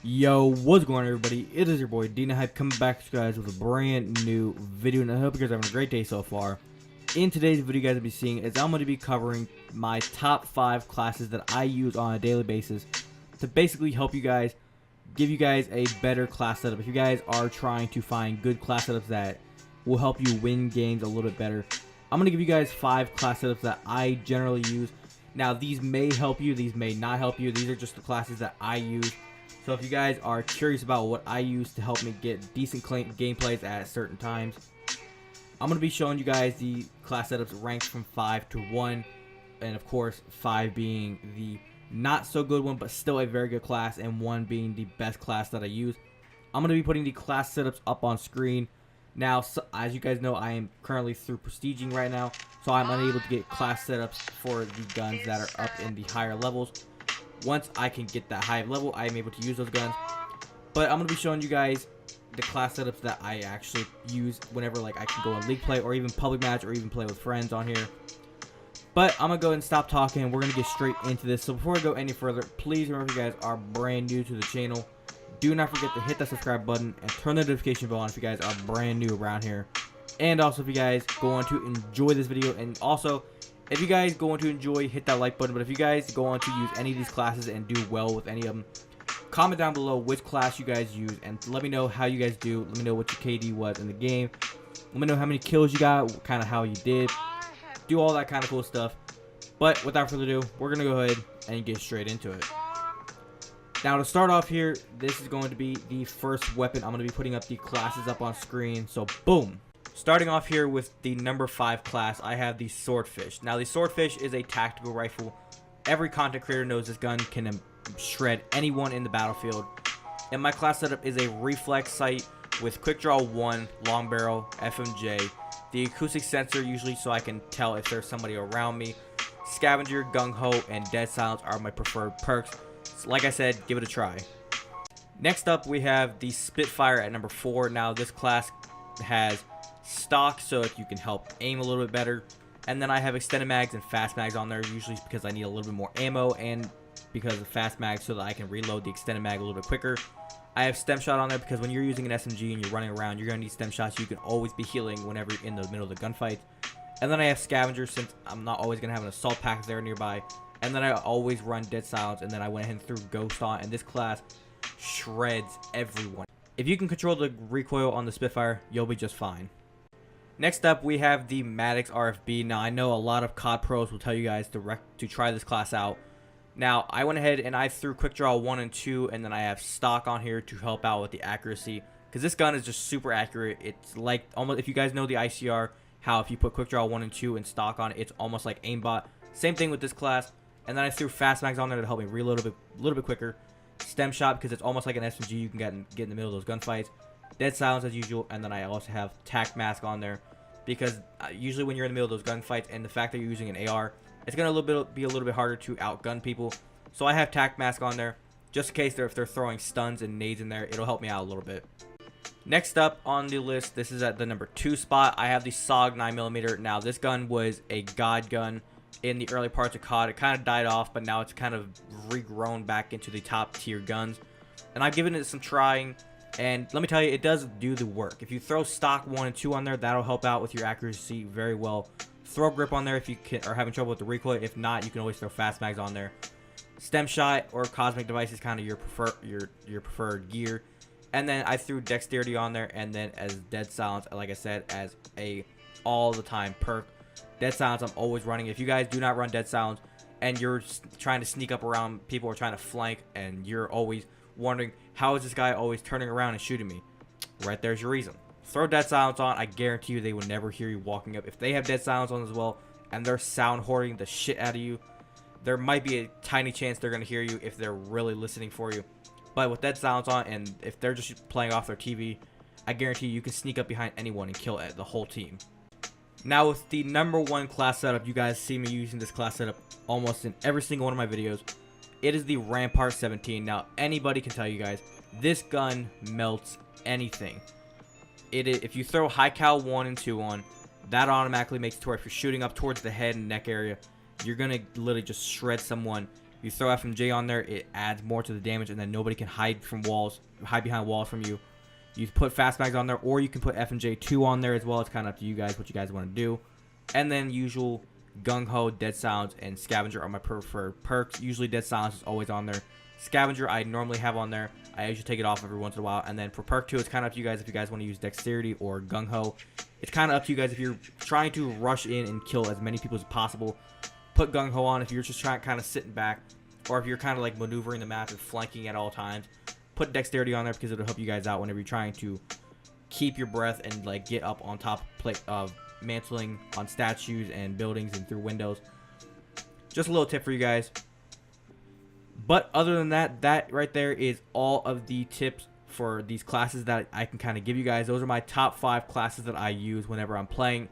Yo, what's going on, everybody? It is your boy Dina Hype coming back to you guys with a brand new video, and I hope you guys are having a great day so far. In today's video, you guys will be seeing is I'm going to be covering my top 5 classes that I use on a daily basis to basically help you guys, give you guys a better class setup. If you guys are trying to find good class setups that will help you win games a little bit better, I'm going to give you guys 5 class setups that I generally use. Now, these may help you, these may not help you. These are just the classes that I use. So if you guys are curious about what I use to help me get decent gameplays at certain times, I'm going to be showing you guys the class setups ranked from 5 to 1. And of course, 5 being the not so good one, but still a very good class, and 1 being the best class that I use. I'm going to be putting the class setups up on screen. Now, so, as you guys know, I am currently through prestiging right now, so I'm unable to get class setups for the guns that are up in the higher levels. Once I can get that high level, I am able to use those guns. But I'm going to be showing you guys the class setups that I actually use whenever like I can go in league play or even public match or even play with friends on here. But I'm going to go ahead and stop talking, and we're going to get straight into this. So before we go any further, please remember, if you guys are brand new to the channel, do not forget to hit that subscribe button and turn the notification bell on if you guys are brand new around here. And also, if you guys go on to enjoy this video, and also if you guys go on to enjoy, hit that like button. But if you guys go on to use any of these classes and do well with any of them, comment down below which class you guys use and let me know how you guys do. Let me know what your KD was in the game. Let me know how many kills you got, kind of how you did. Do all that kind of cool stuff. But without further ado, we're going to go ahead and get straight into it. Now, to start off here, this is going to be the first weapon. I'm going to be putting up the classes up on screen. So, boom. Starting off here with the number 5 class, I have the Swordfish. Now, the Swordfish is a tactical rifle. Every content creator knows this gun can shred anyone in the battlefield. And my class setup is a reflex sight with quick draw 1, long barrel, FMJ, the acoustic sensor usually so I can tell if there's somebody around me. Scavenger, gung ho, and dead silence are my preferred perks. So like I said, give it a try. Next up, we have the Spitfire at number 4. Now, this class has stock, so if you can help aim a little bit better. And then I have extended mags and fast mags on there, usually because I need a little bit more ammo, and because of fast mags so that I can reload the extended mag a little bit quicker. I have stem shot on there because when you're using an SMG and you're running around, you're going to need stem shots. You can always be healing whenever you're in the middle of the gunfight. And then I have scavenger, since I'm not always going to have an assault pack there nearby. And then I always run dead silence, and then I went ahead and threw ghost on, and this class shreds everyone. If you can control the recoil on the Spitfire, you'll be just fine. Next up, we have the Maddox RFB. Now, I know a lot of COD pros will tell you guys to try this class out. Now, I went ahead and I threw quick draw 1 and 2, and then I have stock on here to help out with the accuracy, because this gun is just super accurate. It's like almost, if you guys know the ICR, how if you put quick draw 1 and 2 and stock on it, it's almost like aimbot. Same thing with this class. And then I threw fast mags on there to help me reload a little bit quicker. Stem shot, because it's almost like an SMG. You can get in the middle of those gunfights. Dead silence as usual, and then I also have tac mask on there, because usually when you're in the middle of those gunfights, and the fact that you're using an AR, it's going to be a little bit harder to outgun people. So I have tac mask on there, just in case if they're throwing stuns and nades in there, it'll help me out a little bit. Next up on the list, this is at the number 2 spot, I have the SOG 9mm. Now, this gun was a god gun in the early parts of COD. It kind of died off, but now it's kind of regrown back into the top tier guns. And I've given it some trying, and let me tell you, it does do the work. If you throw stock 1 and 2 on there, that'll help out with your accuracy very well. Throw grip on there if you are having trouble with the recoil. If not, you can always throw fast mags on there. Stem shot or cosmic device is kind of your preferred gear. And then I threw dexterity on there, and then as dead silence, like I said, as a all the time perk. Dead silence, I'm always running. If you guys do not run dead silence and you're trying to sneak up around people or trying to flank, and you're always wondering, how is this guy always turning around and shooting me? Right there's your reason. Throw dead silence on. I guarantee you they will never hear you walking up. If they have dead silence on as well, and they're sound hoarding the shit out of you, there might be a tiny chance they're going to hear you if they're really listening for you. But with dead silence on, and if they're just playing off their TV, I guarantee you can sneak up behind anyone and kill the whole team. Now, with the number 1 class setup, you guys see me using this class setup almost in every single one of my videos. It is the Rampart 17. Now, anybody can tell you guys, this gun melts anything. If you throw high cal 1 and 2 on, that automatically makes it to where if you're shooting up towards the head and neck area, you're going to literally just shred someone You throw FMJ on there, it adds more to the damage, and then nobody can hide behind walls from you. You put fast mags on there, or you can put FMJ 2 on there as well. It's kind of up to you guys what you guys want to do. And then usual Gung Ho, Dead Silence, and Scavenger are my preferred perks. Usually Dead Silence is always on there. Scavenger I normally have on there. I usually take it off every once in a while. And then for perk 2, it's kind of up to you guys if you guys want to use Dexterity or Gung Ho. It's kind of up to you guys if you're trying to rush in and kill as many people as possible. Put Gung Ho on. If you're just trying kind of sitting back, or if you're kind of like maneuvering the map and flanking at all times, put Dexterity on there because it'll help you guys out whenever you're trying to keep your breath and like get up on top of mantling on statues and buildings and through windows. Just a little tip for you guys. But other than that, that right there is all of the tips for these classes that I can kind of give you guys. Those are my top 5 classes that I use whenever I'm playing.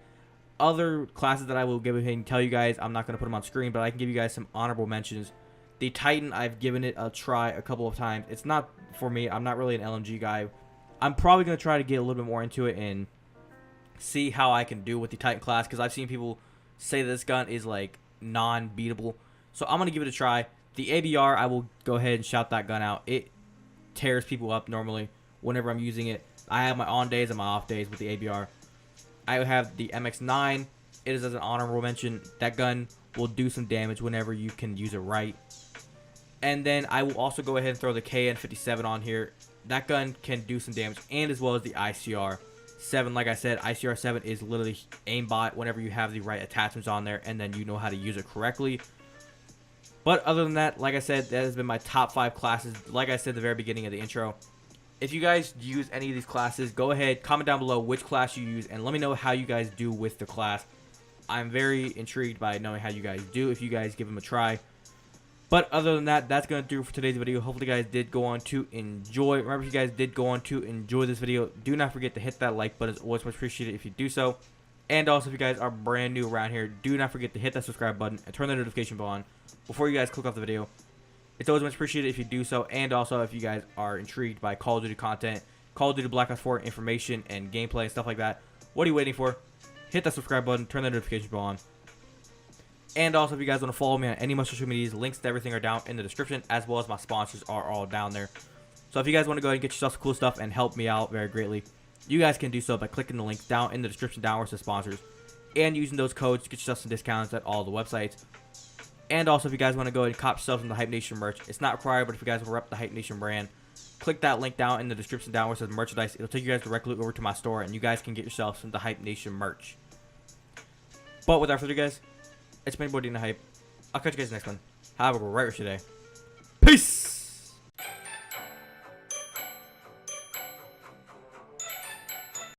Other classes that I will give ahead and tell you guys, I'm not going to put them on screen, but I can give you guys some honorable mentions. The Titan, I've given it a try a couple of times. It's not for me. I'm not really an LMG guy. I'm probably going to try to get a little bit more into it and see how I can do with the Titan class, because I've seen people say this gun is like non-beatable. So I'm going to give it a try. The ABR, I will go ahead and shout that gun out. It tears people up normally whenever I'm using it. I have my on days and my off days with the ABR. I have the MX9. It is as an honorable mention. That gun will do some damage whenever you can use it right. And then I will also go ahead and throw the KN57 on here. That gun can do some damage, and as well as the ICR7. Like I said, ICR7 is literally aimbot whenever you have the right attachments on there and then you know how to use it correctly. But other than that, like I said, that has been my top 5 classes. Like I said at the very beginning of the intro, if you guys use any of these classes, go ahead, comment down below which class you use, and let me know how you guys do with the class. I'm very intrigued by knowing how you guys do if you guys give them a try. But other than that, that's going to do it for today's video. Hopefully you guys did go on to enjoy. Remember, if you guys did go on to enjoy this video, do not forget to hit that like button. It's always much appreciated if you do so. And also, if you guys are brand new around here, do not forget to hit that subscribe button and turn the notification bell on before you guys click off the video. It's always much appreciated if you do so. And also, if you guys are intrigued by Call of Duty content, Call of Duty Black Ops 4 information and gameplay and stuff like that, what are you waiting for? Hit that subscribe button, turn the notification bell on. And also, if you guys want to follow me on any of my social medias, links to everything are down in the description, as well as my sponsors are all down there. So if you guys want to go ahead and get yourself some cool stuff and help me out very greatly, you guys can do so by clicking the links down in the description downwards to sponsors, and using those codes to get yourself some discounts at all the websites. And also, if you guys want to go ahead and cop yourself some of the Hype Nation merch, it's not required, but if you guys want to rep the Hype Nation brand, click that link down in the description downwards that says merchandise. It'll take you guys directly over to my store, and you guys can get yourself some of the Hype Nation merch. But without further ado, guys, it's been your boy Dina Hype. I'll catch you guys next one. Have a great rest of your day. Peace!